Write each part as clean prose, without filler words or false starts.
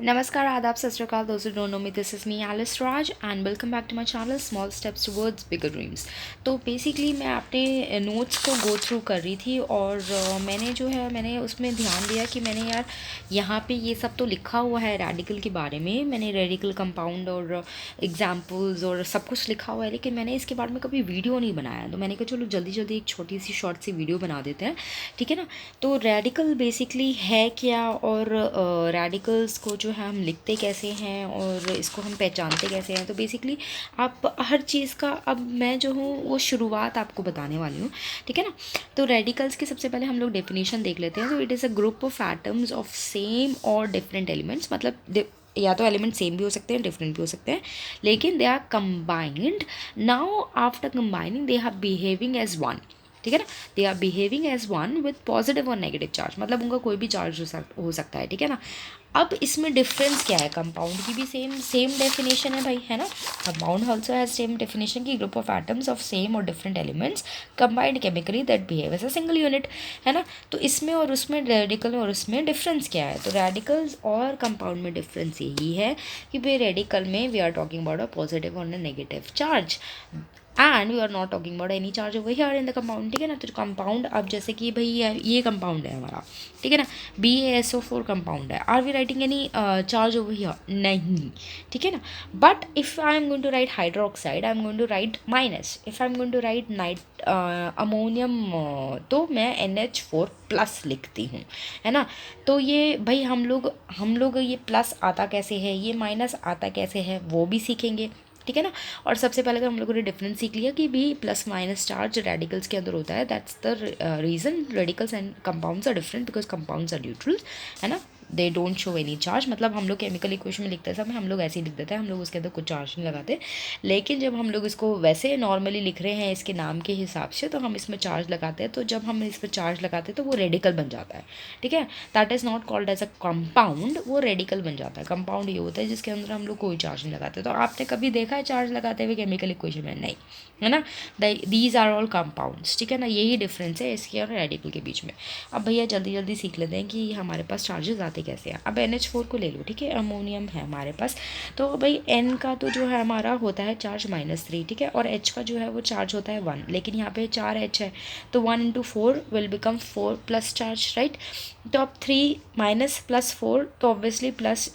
Namaskar, Adab, Sat Sri Akal. Those who don't know me, this is me, Alice Raj, and welcome back to my channel, Small Steps Towards Bigger Dreams. तो basically मैं अपने notes को go through कर रही थी और मैंने उसमें ध्यान दिया कि मैंने यार यहाँ पे ये सब तो लिखा हुआ है रेडिकल के बारे में, मैंने रेडिकल कंपाउंड और एग्जाम्पल्स और सब कुछ लिखा हुआ है, लेकिन मैंने इसके बारे में कभी वीडियो नहीं बनाया। तो मैंने कहा चलो जल्दी जल्दी एक छोटी सी शॉर्ट सी वीडियो बना देते हैं, ठीक है ना। तो रेडिकल बेसिकली है क्या, और रेडिकल्स को जो है हम लिखते कैसे हैं और इसको हम पहचानते कैसे हैं। तो बेसिकली आप हर चीज़ का, अब मैं जो हूँ वो शुरुआत आपको बताने वाली हूँ, ठीक है ना। तो रेडिकल्स की सबसे पहले हम लोग डेफिनेशन देख लेते हैं। तो it is a group of atoms of same और डिफरेंट एलिमेंट्स, मतलब या तो एलिमेंट सेम भी हो सकते हैं, डिफरेंट भी हो सकते हैं, लेकिन they are combined. Now after combining they are behaving as one, ठीक है ना। They are behaving as one with positive और नेगेटिव चार्ज, मतलब उनका कोई भी चार्ज हो सकता है, ठीक है ना। अब इसमें डिफरेंस क्या है, कंपाउंड की भी सेम सेम डेफिनेशन है भाई, है ना। Compound also has same definition की group of atoms of same और different elements combined chemically that behave as a single unit, है ना। तो इसमें और उसमें, रेडिकल और उसमें डिफरेंस क्या है। तो रेडिकल्स और कंपाउंड में डिफरेंस यही है कि भाई रेडिकल में we are talking about a positive और a negative charge, and we are not talking about any charge over here in the compound, ठीक है ना। तो कंपाउंड, अब जैसे कि भाई ये कंपाउंड है हमारा, ठीक है ना, BaSO4 कंपाउंड है। Are we writing any charge over here? नहीं, ठीक है ना। But if I am going to write hydroxide, I am going to write minus. If I am going to write night ammonium, तो मैं NH4+ लिखती हूँ, है ना। तो ये भाई हम लोग ये प्लस आता कैसे है, ये माइनस आता कैसे है, वो भी सीखेंगे, ठीक है ना। और सबसे पहले तो हम लोगों ने डिफरेंस सीख लिया कि भी प्लस माइनस चार्ज रेडिकल्स के अंदर होता है। That's the reason radicals and compounds are different, because compounds are neutral, है ना। They don't show any charge, मतलब हम लोग केमिकल इक्वेशन में लिखते समय हम लोग ऐसे ही लिख देते हैं, हम लोग उसके अंदर कुछ चार्ज नहीं लगाते। लेकिन जब हम लोग इसको वैसे नॉर्मली लिख रहे हैं इसके नाम के हिसाब से, तो हम इसमें चार्ज लगाते हैं। तो जब हम इस पर चार्ज लगाते हैं तो वो रेडिकल बन जाता है, ठीक है। That is not called as a compound, वो रेडिकल बन जाता है। कंपाउंड ये होता है जिसके अंदर हम लोग कोई चार्ज नहीं लगाते। तो आपने कभी देखा है चार्ज लगाते हुए केमिकल इक्वेशन में? नहीं, है ना। दीज आर ऑल कंपाउंड्स, ठीक है ना। यही डिफरेंस है इसके और रेडिकल के बीच में। अब भैया जल्दी जल्दी सीख लेते हैं कि हमारे पास चार्जेस आते कैसे हैं। अब NH4 को ले लो, ठीक है, अमोनियम है हमारे पास। तो भाई N का तो जो है हमारा होता है चार्ज -3, ठीक है, और H का जो है वो चार्ज होता है 1, लेकिन यहाँ पे 4H है, तो 1 × 4 विल बिकम 4+ चार्ज, राइट। तो अब 3 माइनस प्लस 4, तो ऑब्वियसली प्लस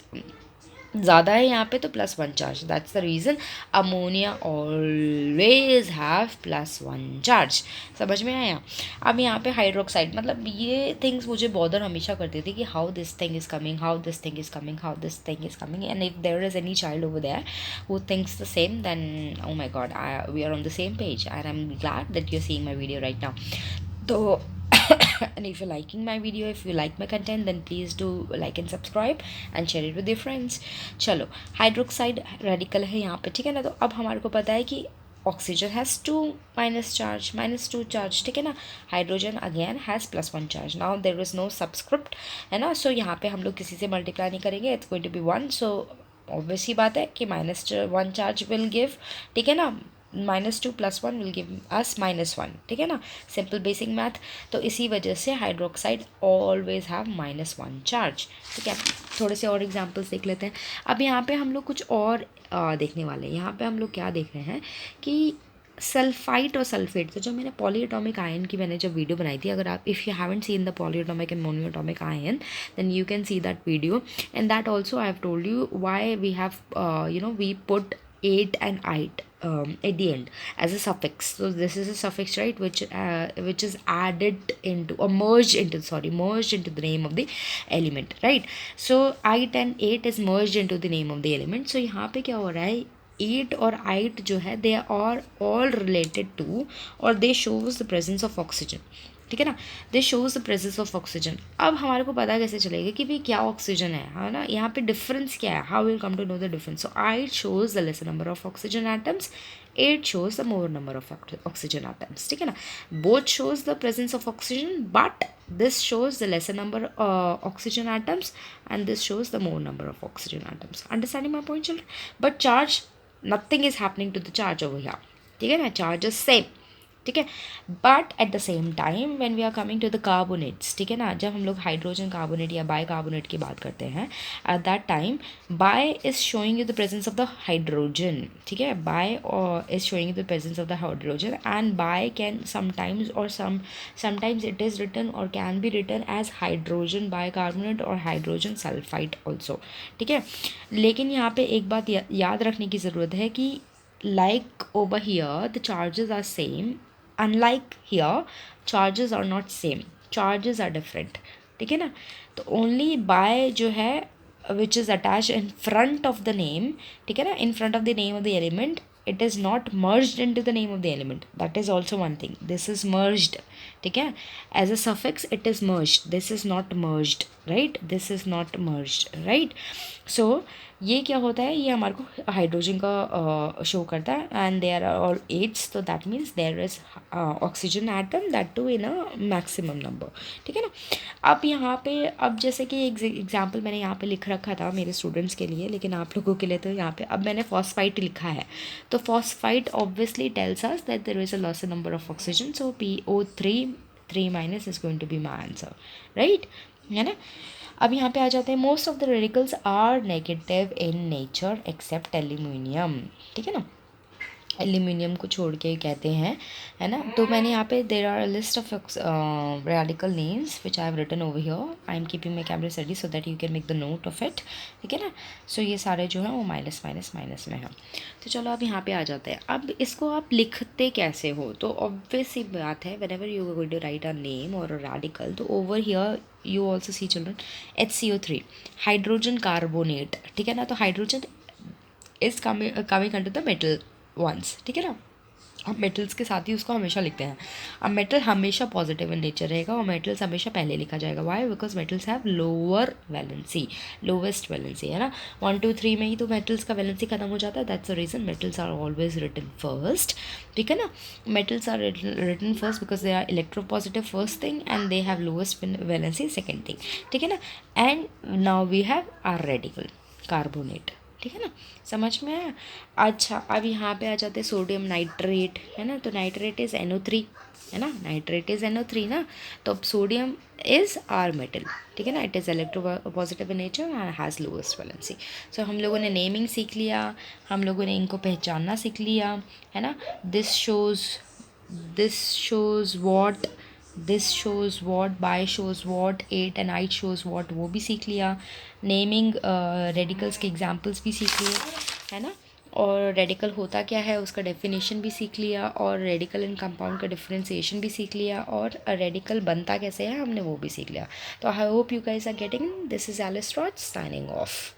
ज़्यादा है यहाँ पे, तो +1 charge. That's the reason ammonia always have +1 charge. समझ में आया। अब यहाँ पे हाइड्रोक्साइड, मतलब ये थिंग्स मुझे बॉदर हमेशा करती थी कि how this thing is coming, how this thing is coming, how this thing is coming, and if there is any child over there who thinks the same, then oh my god, we are on the same page, and I'm glad that you're seeing my video right now. तो and if you're liking my video, if you like my content, then please do like and subscribe and share it with your friends. चलो, hydroxide radical है यहाँ पे, ठीक है ना। तो अब हमारे को पता है कि oxygen has 2 minus charge, -2 charge, ठीक है ना। Hydrogen again has +1 charge. Now there is no subscript, है ना। सो यहाँ पे हम लोग किसी से मल्टीप्लाई नहीं करेंगे, it's going to be 1। So obvious ही बात है कि -1 चार्ज विल गिव, ठीक है ना, -2 + 1 विल गिव अस -1, ठीक है ना। Simple basic math. तो इसी वजह से हाइड्रोक्साइड ऑलवेज हैव -1 चार्ज, ठीक है। थोड़े से और एग्जांपल्स देख लेते हैं। अब यहाँ पे हम लोग कुछ और देखने वाले हैं। यहाँ पे हम लोग क्या देख रहे हैं कि सल्फाइट और सल्फेट, तो जो मैंने पॉलीएटॉमिक आयन की मैंने जब वीडियो बनाई थी, अगर आप if you haven't seen the polyatomic and monoatomic ion, then you can see that video, and that also I have told you why we have we put 8 and 8 at the end as a suffix. So this is a suffix, right, which is added into, or merged into the name of the element, right. So 8 and 8 is merged into the name of the element. So यहाँ पे क्या हो रहा है, 8 और 8 जो है they are all related to, और they shows the presence of oxygen, ठीक है ना। This shows the presence of oxygen. अब हमारे को पता कैसे चलेगा कि भाई क्या ऑक्सीजन है ना। यहाँ पे डिफरेंस क्या है, how will come to know the difference. So 8 shows the lesser number of oxygen atoms, 8 shows the more number of oxygen atoms, ठीक है ना। Both shows the presence of oxygen, but this shows the lesser number oxygen atoms, and this shows the more number of oxygen atoms. Understanding my point, children? But charge, nothing is happening to the charge over here, ठीक है ना। Charge is same, ठीक है। But at the same time when we are coming to the carbonates, ठीक है ना, जब हम लोग हाइड्रोजन कार्बोनेट या बाय कार्बोनेट की बात करते हैं, at that time bi is showing you the presence of the hydrogen, ठीक है, bi is showing you the presence of the hydrogen, and bi can sometimes और समटाइम्स इट इज़ रिटन और can be written as hydrogen bye carbonate और hydrogen sulphide also, ठीक है। लेकिन यहाँ पे एक बात याद रखने की ज़रूरत है कि like over here the charges are same, unlike here charges are not same, charges are different, ठीक है ना। तो only by जो है which is attached in front of the name, ठीक है ना, in front of the name of the element, it is not merged into the name of the element, that is also one thing, this is merged, ठीक है, as a suffix it is merged, this is not merged, right, this is not merged, right। so ये क्या होता है, ये हमारे को hydrogen का शो करता है, and there are all eights, तो that means there is oxygen atom, that too in a maximum number, ठीक है ना। अब यहाँ पे, अब जैसे कि एग्जांपल मैंने यहाँ पे लिख रखा था मेरे स्टूडेंट्स के लिए, लेकिन आप लोगों के लिए तो यहाँ पे अब मैंने फॉस्फाइड लिखा है, तो phosphide obviously tells us that there is a loss in number of oxygen, so PO3 3 minus is going to be my answer, right, है ना। अब यहाँ पे आ जाते हैं, most of the radicals are negative in nature except aluminium, ठीक है ना, एल्यूमिनियम को छोड़ के कहते हैं, है ना। तो मैंने यहाँ पे there are list of radical names which I have written over here, I am keeping my camera steady so that you can make the note of it, ठीक है ना। सो ये सारे जो हैं वो माइनस माइनस माइनस में हैं। तो चलो अब यहाँ पे आ जाते हैं, अब इसको आप लिखते कैसे हो, तो ऑब्वियस सी बात है, whenever you going to write a name और अ रेडिकल, तो over here you also see children HCO3 hydrogen carbonate, ठीक है ना। तो हाइड्रोजन is coming under the metal ones, ठीक है ना। हम मेटल्स के साथ ही उसको हमेशा लिखते हैं। अब मेटल हमेशा पॉजिटिव इन नेचर रहेगा और मेटल्स हमेशा पहले लिखा जाएगा, why, because metals have lower valency, lowest valency, है ना। 1 2 3 में ही तो मेटल्स का वैलेंसी खत्म हो जाता है, that's the reason metals are always written first, ठीक है ना। Metals are written first because they are electropositive first thing and they have lowest valency second thing, ठीक है ना। And now we have our radical carbonate, ठीक है ना, समझ में आया। अच्छा, अब यहाँ पे आ जाते हैं सोडियम नाइट्रेट, है ना। तो नाइट्रेट इज़ NO3, है ना, नाइट्रेट इज़ NO3 ना। तो अब सोडियम इज़ आर मेटल, ठीक है ना, it is electropositive in nature and has lowest valency. So हम लोगों ने नेमिंग सीख लिया, हम लोगों ने इनको पहचानना सीख लिया, है ना। This shows what, this shows what, bi shows what, 8 and 8 shows what, वो भी सीख लिया। नेमिंग रेडिकल्स के एग्जांपल्स भी सीख लिए, है ना। और रेडिकल होता क्या है उसका डेफिनेशन भी सीख लिया, और रेडिकल एंड कंपाउंड का डिफरेंशिएशन भी सीख लिया, और रेडिकल बनता कैसे है हमने वो भी सीख लिया। तो I hope you guys are getting, this is Alice Rose signing of.